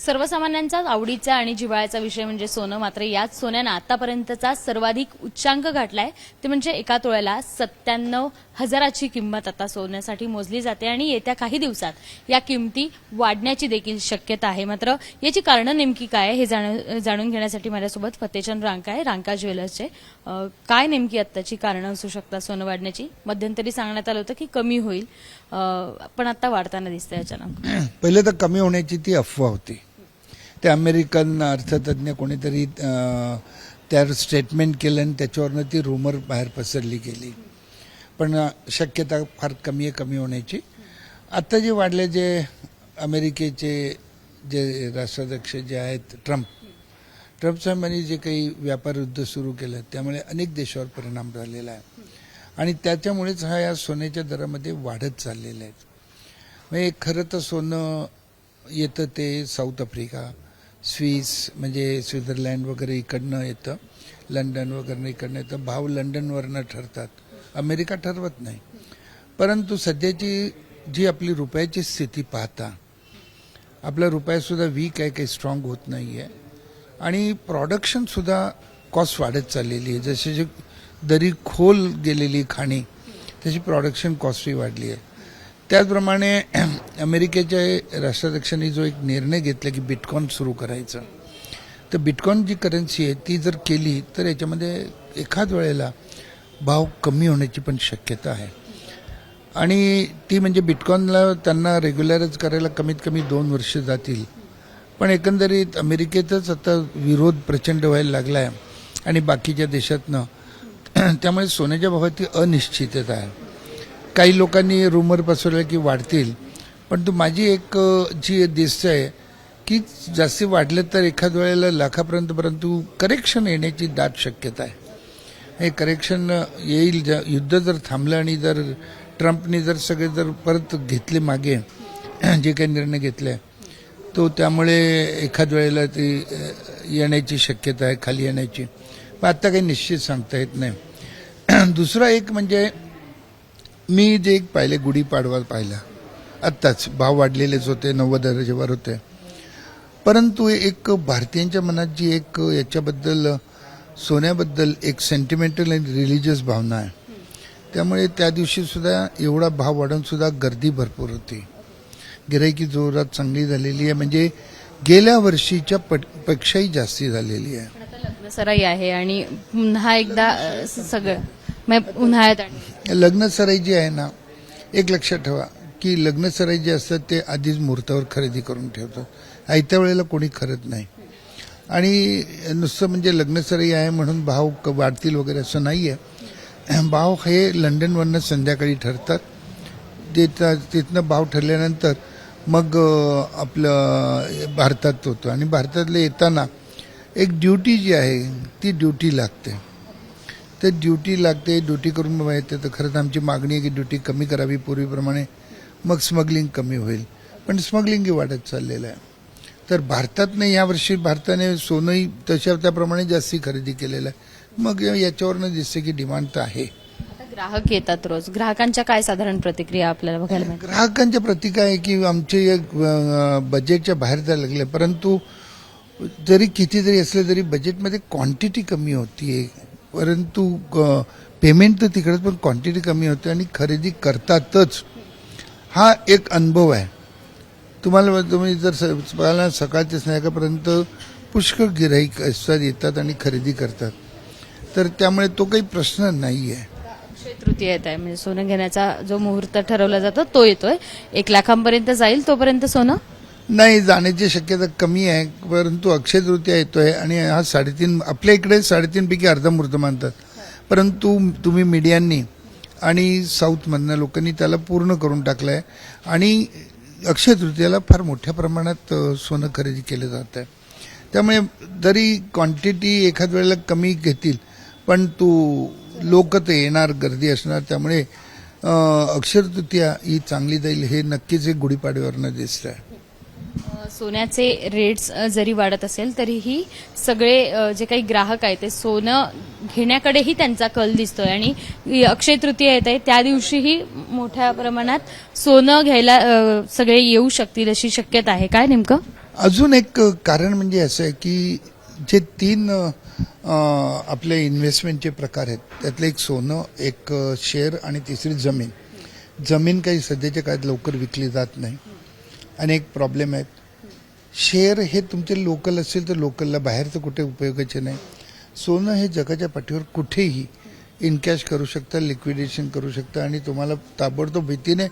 सर्वसामान्यांचा आवडीचा आणि जिव्हाळ्याचा विषय म्हणजे सोनं. मात्र याच सोन्यानं आतापर्यंतचा सर्वाधिक उच्चांक गाठलाय ते म्हणजे एका तोळ्याला 97,000ची किंमत आता सोन्यासाठी मोजली जाते आणि येत्या काही दिवसात या किमती वाढण्याची देखील शक्यता आहे. मात्र याची कारणं नेमकी काय हे जाणून घेण्यासाठी माझ्यासोबत फतेचंद रांका आहे, रांका ज्वेलर्सचे. काय नेमकी आत्ताची कारणं असू शकतात सोनं वाढण्याची? मध्यंतरी सांगण्यात आलं होतं की कमी होईल, पण आता वाढताना दिसतंय अचानक. पहिले तर कमी होण्याची ती अफवा होती. ते अमेरिकन अर्थतज्ञ कोणीतरी त्यावर स्टेटमेंट केलं आणि त्याच्यावरनं ती रूमर बाहेर पसरली गेली. पण शक्यता फार कमी आहे कमी होण्याची. आत्ता जे वाढले, जे अमेरिकेचे जे राष्ट्राध्यक्ष जे आहेत ट्रम्प साहेबांनी जे काही व्यापार युद्ध सुरू केलं त्यामुळे अनेक देशावर परिणाम झालेला आहे आणि त्याच्यामुळेच हा या सोन्याच्या दरामध्ये वाढत चाललेला आहे. म्हणजे खरं तर सोनं येतं ते साऊथ आफ्रिका, स्विस म्हणजे स्वित्झर्लंड वगैरे इकडनं येतं, लंडन वगैरे इकडनं येतं. भाव लंडनवरनं ठरतात, अमेरिका ठरवत नाही. परंतु सध्याची जी आपली रुपयाची स्थिती पाहता आपला रुपयासुद्धा वीक आहे, काही स्ट्रॉंग होत नाही आहे आणि प्रोडक्शनसुद्धा कॉस्ट वाढत चाललेली आहे. जशी जी दरी खोल गेलेली खाणी तशी प्रोडक्शन कॉस्टही वाढली आहे. त्याचप्रमाणे अमेरिकेच्या राष्ट्राध्यक्षांनी जो एक निर्णय घेतला की बिटकॉइन सुरू करायचं, तर बिटकॉइन जी करन्सी आहे ती जर केली तर याच्यामध्ये एखाद वेळेला भाव कमी होण्याची पण शक्यता आहे. आणि ती म्हणजे बिटकॉइनला त्यांना रेग्युलरच करायला कमीत कमी 2 वर्ष जातील. पण एकंदरीत अमेरिकेतच आता विरोध प्रचंड व्हायला लागला आहे आणि बाकीच्या देशातनं, त्यामुळे सोन्याच्या भावाची अनिश्चितता आहे. काही लोकांनी रूमर पसरवलं की वाढतील, पण माझी एक जी दिसत आहे की जास्ती वाढले तर एखाद वेळेला लाखापर्यंत, परंतु करेक्शन येण्याची दाट शक्यता आहे. हे करेक्शन येईल युद्ध जर थांबलं आणि जर ट्रम्पने जर सगळे जर परत घेतले मागे जे काही निर्णय घेतले तो, त्यामुळे एखाद वेळेला ती येण्याची शक्यता आहे, खाली येण्याची. पण आत्ता काही निश्चित सांगता येत नाही. दुसरा एक म्हणजे मी जे एक पाहिले, गुढीपाडवा पाहिला, आत्ताच भाव वाढलेलेच होते, 90,000वर होते. परंतु एक भारतीयांच्या मनात जी एक याच्याबद्दल सोन्याबद्दल एक सेंटिमेंटल आणि रिलिजियस भावना आहे, त्यामुळे त्या दिवशी सुद्धा एवढा भाव वाढून सुद्धा गर्दी भरपूर होती. गिराईकी जोरात चांगली झालेली आहे, म्हणजे गेल्या वर्षीच्या पेक्षाही जास्ती झालेली आहे. आता लग्नसराई आहे आणि पुन्हा एकदा सगळं उन्हाळ्यात लग्नसराई जी आहे ना, एक लक्षात ठेवा की लग्नसराई जे असतात ते आधीच मुहूर्तावर खरेदी करून ठेवतात. आयत्या वेळेला कोणी खरत नाही. आणि नुसतं म्हणजे लग्नसराई आहे म्हणून भाव वाढतील वगैरे असं नाही आहे. भाव हे लंडनवरनं संध्याकाळी ठरतात. तिथनं भाव ठरल्यानंतर मग आपलं भारतात होतं आणि भारतातले येताना एक ड्युटी जी आहे ती ड्युटी लागते. तर ड्युटी लागते, ड्युटी करून येते. तर खरंच आमची मागणी आहे की ड्युटी कमी करावी पूर्वीप्रमाणे, मग स्मगलिंग कमी होईल. पण स्मगलिंगही वाढत चाललेलं आहे. तर भारतातनं यावर्षी भारताने सोनंही तशा त्याप्रमाणे जास्ती खरेदी केलेलं आहे. मग याच्यावरनं दिसते की डिमांड तर आहे. ग्राहक येतात रोज, ग्राहकांच्या काय साधारण प्रतिक्रिया आपल्याला बघायला मिळतात? ग्राहकांच्या प्रतिक्रिया आहे की आमचे बजेटच्या बाहेर जायला लागले. परंतु जरी कितीतरी असले तरी बजेटमध्ये क्वांटिटी कमी होतीये, परंतु पेमेंट तर तिकडेच पण क्वांटिटी कमी होते आणि खरेदी करतातच. हा एक अनुभव आहे. तुम्ही जर सकाळच्या संध्याकाळपर्यंत पुष्कळ गिराईक असतात, येतात आणि खरेदी करतात. तर त्यामुळे तो काही प्रश्न नाही आहे. अक्षय तृतीया येत आहे, म्हणजे सोनं घेण्याचा जो मुहूर्त ठरवला जातो तो येतोय. 1 लाखांपर्यंत जाईल तोपर्यंत सोनं नाही जाण्याची शक्यता कमी आहे. परंतु अक्षय तृतीया येतोय आणि हा 3.5, आपल्या इकडे 3.5 पैकी अर्धा मुहूर्त मानतात. परंतु तुम्ही मीडियांनी आणि साऊथमधल्या लोकांनी त्याला पूर्ण करून टाकलं आहे आणि अक्षय तृतीयाला फार मोठ्या प्रमाणात सोनं खरेदी केलं जात आहे. त्यामुळे जरी क्वांटिटी एखाद वेळेला कमी घेतील पण लोक तर येणार, गर्दी असणार. त्यामुळे अक्षय तृतीया ही चांगली जाईल हे नक्कीच एक गुढीपाडव्यावरनं दिसत आहे. सोन्याचे रेट्स जरी वाढत असेल तरीही सगळे जे काही ग्राहक आहेत ते सोनं घेण्याकडेही त्यांचा कल दिसतोय आणि अक्षय तृतीया येत आहे त्या दिवशीही मोठ्या प्रमाणात सोनं घ्यायला सगळे येऊ शकतील अशी शक्यता आहे. काय नेमकं अजून एक कारण म्हणजे असं आहे की जे 3 आपले इन्व्हेस्टमेंटचे प्रकार आहेत त्यातलं एक सोनं, एक शेअर आणि तिसरी जमीन. जमीन काही सध्याच्या काळात लवकर विकली जात नाही. अनेक प्रॉब्लेम आहेत. शेअर हे तुमचे लोकल असेल तर लोकलला, बाहेरचं कुठे उपयोगाचे नाही. सोनं हे जगाच्या पाठीवर कुठेही इनकॅश करू शकता, लिक्विडेशन करू शकता आणि तुम्हाला ताबडतोब भीतीने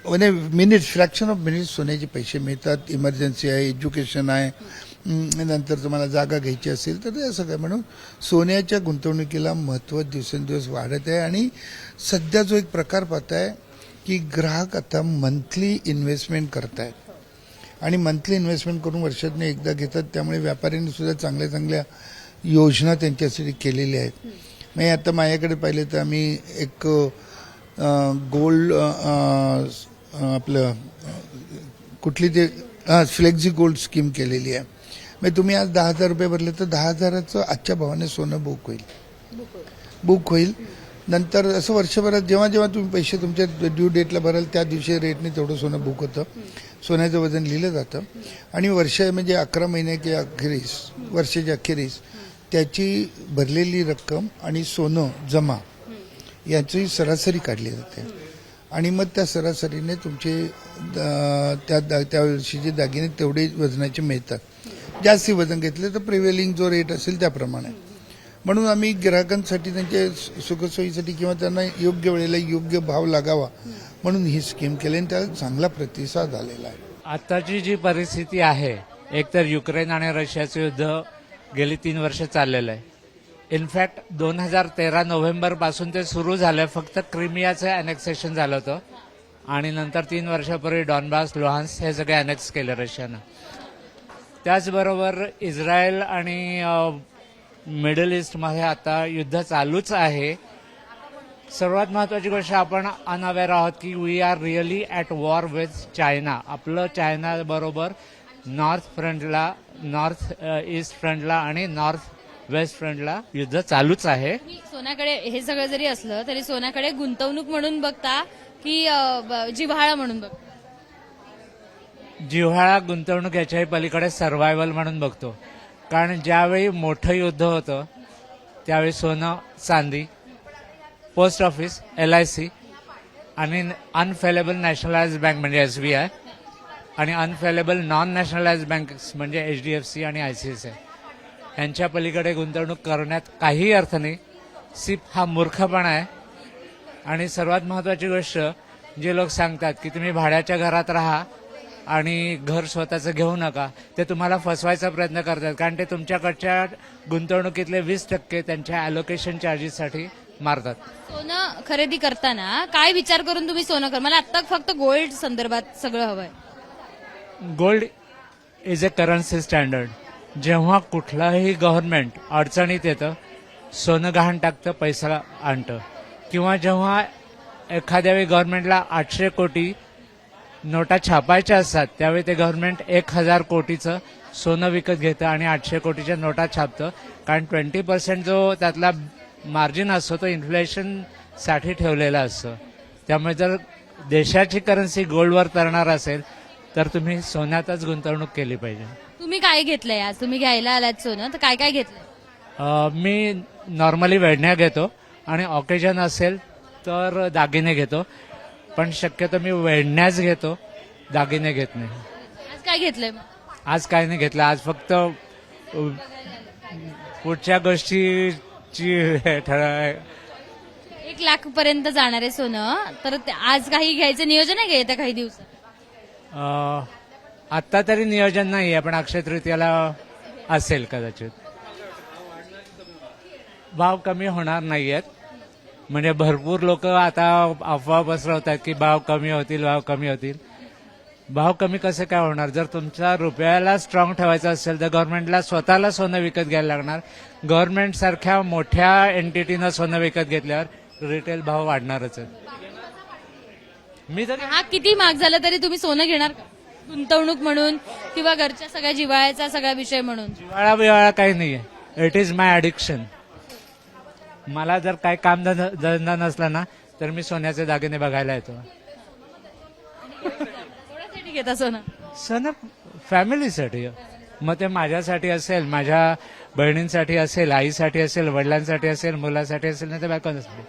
म्हणजे मिनिट्स, फ्रॅक्शन ऑफ मिनिट्स सोन्याचे पैसे मिळतात. इमर्जन्सी आहे, एज्युकेशन आहे, नंतर तुम्हाला जागा घ्यायची असेल तर ते सगळं म्हणून सोन्याच्या गुंतवणुकीला महत्त्व दिवसेंदिवस वाढत आहे. आणि सध्या जो एक प्रकार पाहताय की ग्राहक आता मंथली इन्व्हेस्टमेंट करतायत आणि मंथली इन्व्हेस्टमेंट करून वर्षातून एकदा घेतात. त्यामुळे व्यापाऱ्यांनी सुद्धा चांगल्या चांगल्या योजना त्यांच्यासाठी केलेल्या आहेत. म्हणजे आता माझ्याकडे पाहिलं तर आम्ही एक गोल्ड आपलं कुठली ते फ्लेक्झी गोल्ड स्कीम केलेली आहे. म्हणजे तुम्ही आज 10,000 रुपये भरले तर 10,000चं आजच्या भावाने सोनं बुक होईल. नंतर असं वर्षभरात जेव्हा जेव्हा तुम्ही पैसे तुमच्या ड्यू डेटला भराल त्या दिवशी रेटने तेवढं सोनं बुक होतं. सोन्याचं वजन लिहिलं जातं आणि म्हणजे 11 महिन्याच्या अखेरीस, वर्षाच्या अखेरीस त्याची भरलेली रक्कम आणि सोनं जमा याची सरासरी काढली जाते आणि मग त्या सरासरीने तुमचे त्या वर्षीचे दागिने तेवढे वजनाचे मिळतात. जास्ती वजन घेतले तर प्रिव्हेलिंग जो रेट असेल त्याप्रमाणे. म्हणून आम्ही ग्राहकांसाठी त्यांच्या सुखसोयीसाठी किंवा त्यांना योग्य वेळेला योग्य भाव लागावा म्हणून ही स्कीम केली आणि त्याला चांगला प्रतिसाद आलेला आहे. आताची जी परिस्थिती आहे, एकतर युक्रेन आणि रशियाचं युद्ध गेली 3 वर्ष चाललेलं आहे. इनफॅक्ट 2013 नोव्हेंबरपासून ते सुरू झालं. फक्त क्रिमियाचं अनेक्सेशन झालं होतं आणि नंतर 3 वर्षापूर्वी डॉनबास, लुहान्स्क हे सगळे अनेक्स केले रशियानं. त्याचबरोबर इस्रायल आणि मिडल ईस्टमध्ये आता युद्ध चालूच आहे. सर्वात महत्त्वाची गोष्ट आपण अनअवेअर आहोत की we are really at war with China. आपलं चायना बरोबर नॉर्थ ईस्ट फ्रंटला आणि नॉर्थ वेस्ट फ्रंटला युद्ध चालूच आहे. सोन्याकडे हे सगळं जरी असलं तरी सोन्याकडे गुंतवणूक म्हणून बघता की जिव्हाळा म्हणून बघता? जिव्हाळा, गुंतवणूक याच्याही पलीकडे सर्व्हायव्हल म्हणून बघतो. कारण ज्यावेळी मोठं युद्ध होतं त्यावेळी सोनं, चांदी, पोस्ट ऑफिस, LIC आणि अनफेलेबल नॅशनलाइज बँक म्हणजे SBI आणि अनफेलेबल नॉन नॅशनलाइज बँक्स म्हणजे HDFC आणि ICICI यांच्या पलीकडे गुंतवणूक करण्यात काही अर्थ नाही. सिप हा मूर्खपणा आहे. आणि सर्वात महत्त्वाची गोष्ट, जे लोक सांगतात की तुम्ही भाड्याच्या घरात राहा आणि घर स्वतःचं घेऊ नका, ते तुम्हाला फसवायचा प्रयत्न करतात. कारण ते तुमच्याकडच्या गुंतवणुकीतले 20% त्यांच्या ॲलोकेशन चार्जेससाठी मारतात. सोनं खरेदी करताना काय विचार करून तुम्ही सोनं कर? मला आत्ता फक्त गोल्ड संदर्भात सगळं हवंय. Gold is a currency standard. जेव्हा कुठलाही गव्हर्नमेंट अडचणीत येतं, सोनं गहाण टाकतं, पैसा आणतं. किंवा जेव्हा एखाद्या वेळी गव्हर्नमेंटला 800 कोटी नोटा छापायच्या असतात त्यावेळी ते गव्हर्नमेंट 1000 कोटीचं सोनं विकत घेतं आणि 800 कोटीच्या नोटा छापतं. कारण 20% जो त्यातला मार्जिन असतो तो इन्फ्लेशनसाठी ठेवलेला असतो. त्यामुळे जर देशाची करन्सी गोल्डवर तरणार असेल तर तुम्ही सोन्यातच गुंतवणूक केली पाहिजे. तुम्ही काय घेतलंय आज? तुम्ही घ्यायला आलात सोनं तर काय काय घेतलंय? मी नॉर्मली वेढण्या घेतो आणि ऑकेजन असेल तर दागिने घेतो. पण शक्यतो मी वेढण्याच घेतो, दागिने घेत नाही. आज काय घेतलंय? आज काय नाही घेतलं. आज फक्त पुढच्या गोष्टीची 1 लाख पर्यंत जाणार आहे सोनं. तर आज काही घ्यायचं नियोजन आहे का येत्या काही दिवसात? आत्ता तरी नियोजन नाही आहे, पण अक्षय तृतीयाला असेल कदाचित. भाव कमी होणार नाहीयेत. म्हणजे भरपूर लोक आता अफवा पसरवतात की भाव कमी होतील. भाव कमी कसे काय होणार? जर तुमच्या रुपयाला स्ट्रॉंग ठेवायचं असेल तर गव्हर्नमेंटला स्वतःला सोनं विकत घ्यायला लागणार. गव्हर्नमेंट सारख्या मोठ्या एंटिटीनं सोनं विकत घेतल्यावर रिटेल भाव वाढणारच आहेत. मी तर हा किती महाग झालं तरी तुम्ही सोनं घेणार का? गुंतवणूक म्हणून किंवा घरच्या सगळ्या जिव्हाळ्याचा सगळा विषय म्हणून? जिव्हाळा काही नाहीये. It is my addiction. मला जर काही काम धंदा नसला ना तर मी सोन्याचे दागिने बघायला येतो. कोणासाठी घेता सोनं? सोनं फॅमिलीसाठी. मग ते माझ्यासाठी असेल, माझ्या बहिणींसाठी असेल, आईसाठी असेल, वडिलांसाठी असेल, मुलासाठी असेल, नाही तर बायकोसाठी.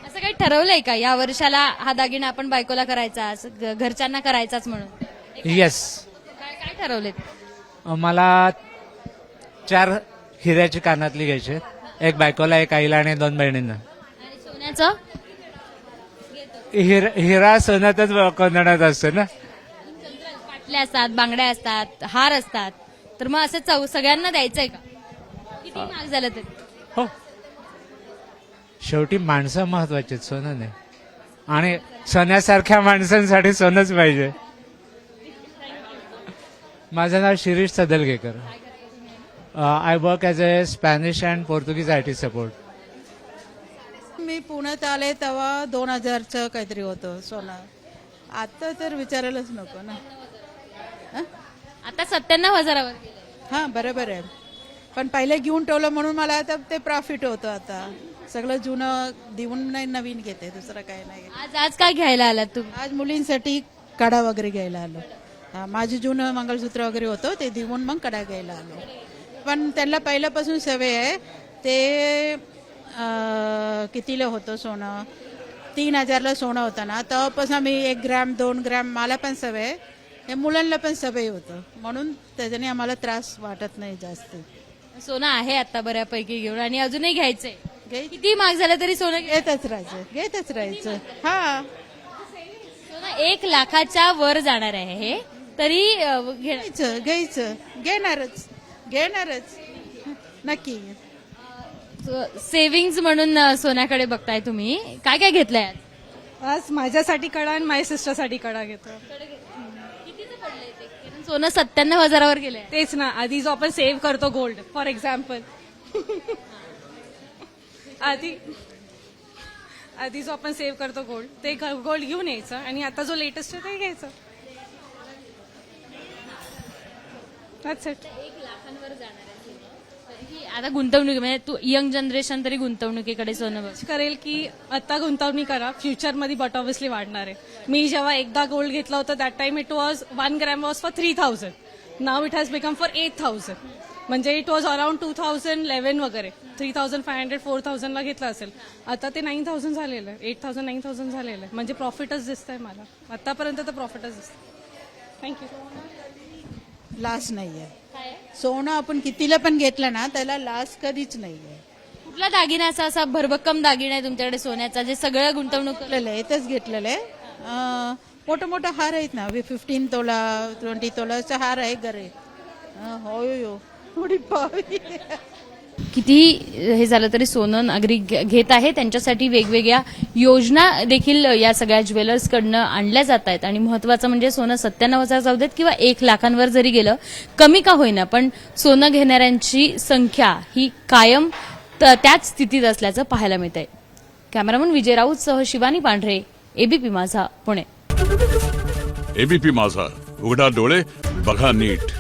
असं काही ठरवलंय का या वर्षाला हा दागिना आपण बायकोला करायचा, घरच्यांना करायचाच म्हणून? येस. काय ठरवलेत? मला 4 हिऱ्याची कानातली घ्यायची, एक बायकोला, एक आईला आणि 2 बहिणींना. आणि सोन्याचं हिरा सोन्यातच कोंदणात असतो ना. पाटल्या असतात, बांगड्या असतात, हार असतात, तर मग असं सगळ्यांना द्यायचंय का? किती महाग झालं तरी? हो, शेवटी माणसं महत्वाची आहेत, सोनं नाही. आणि सोन्यासारख्या माणसांसाठी सोनंच पाहिजे. माझं नाव Shirish Sadalgekar. I work as a Spanish and Portuguese IT support. मी पुण्यात आले तेव्हा 2000चं काहीतरी होतं सोनं. आता तर विचारायलाच नको ना. आता 97,000वर. हां, बरोबर आहे. पण पहिले घेऊन ठेवलं म्हणून मला आता ते प्रॉफिट होतं. आता सगळं जुनं देऊन नाही, नवीन घेते, दुसरं काही नाही. आज काय घ्यायला आलात तुम्ही? आज मुलींसाठी कडा वगैरे घ्यायला आलो. हां, माझी जुनं मंगळसूत्र वगैरे होतं ते देऊन मग कडा घ्यायला आलो. पण त्यांना पहिल्यापासून सवय आहे. ते कितीला होतं सोनं? 3,000ला सोनं होतं ना, तेव्हापासून मी 1 ग्रॅम 2 ग्रॅम, मला पण सवय आहे, हे मुलांना पण सवय होतं, म्हणून त्याच्याने आम्हाला त्रास वाटत नाही जास्त. सोनं आहे आता बऱ्यापैकी घेऊन आणि अजूनही घ्यायचंय. किती महाग झालं तरी सोनं घेतच राहायचं. हा, सोनं 1 लाखाच्या वर जाणार आहे हे, तरी घ्यायचं, घेणारच नक्की. सेव्हिंग्ज म्हणून सोन्याकडे बघताय तुम्ही. काय काय घेतलंय आज? आज माझ्यासाठी कडा आणि माझ्या सिस्टरसाठी कडा घेतो. सोनं 97,000वर गेलंय. तेच ना, आधी जो आपण सेव्ह करतो गोल्ड, फॉर एक्झाम्पल, आधी जो आपण सेव्ह करतो गोल्ड, ते गोल्ड घेऊन यायचं आणि आता जो लेटेस्ट आहे ते घ्यायचं. That's it. 1 लाखांवर जाणार आहे सोनं. तरीही आता गुंतवणूक म्हणजे तू यंग जनरेशन तरी गुंतवणुकीकडे सोनं बघ. करेल की आता गुंतवणूक करा, फ्युचरमध्ये बट ऑब्व्हियसली वाढणार आहे. मी जेव्हा एकदा गोल्ड घेतला होता that time it was 1 gram was for 3,000. Now it has become for 8,000. म्हणजे इट वॉज अराउंड 2011 वगैरे 3,500 4,000ला घेतला असेल. आता ते 9,000 झालेलं आहे, 8,000 9,000 झालेलं आहे. म्हणजे प्रॉफिटच दिसतंय मला आतापर्यंत, तर प्रॉफिटच दिसतं. थँक्यू. लास नाहीये. सोनं आपण कितीला पण घेतलं ना, त्याला लास कधीच नाहीये. कुठला दागिन्याचा असा भरभक्कम दागिना आहे तुमच्याकडे सोन्याचा, जे सगळं गुंतवणूक इथंच घेतलेलं आहे. मोठं मोठं हार आहेत ना, 15 तोला 20 तोलाचा हार आहे घरी. हो, थोडी पावी. किती हे झालं तरी सोनं नागरिक घेत आहे. त्यांच्यासाठी वेगवेगळ्या योजना देखील या सगळ्या ज्वेलर्सकडनं आणल्या जात आहेत. आणि महत्वाचं म्हणजे सोनं 97,000 जाऊ देत किंवा 1 लाखांवर जरी गेलं, कमी का होईना, पण सोनं घेणाऱ्यांची संख्या ही कायम त्याच स्थितीत असल्याचं पाहायला मिळत आहे. कॅमेरामन विजय राऊत सह शिवानी पांढरे, एबीपी माझा, पुणे. एबीपी माझा, उघडा डोळे बघा नीट.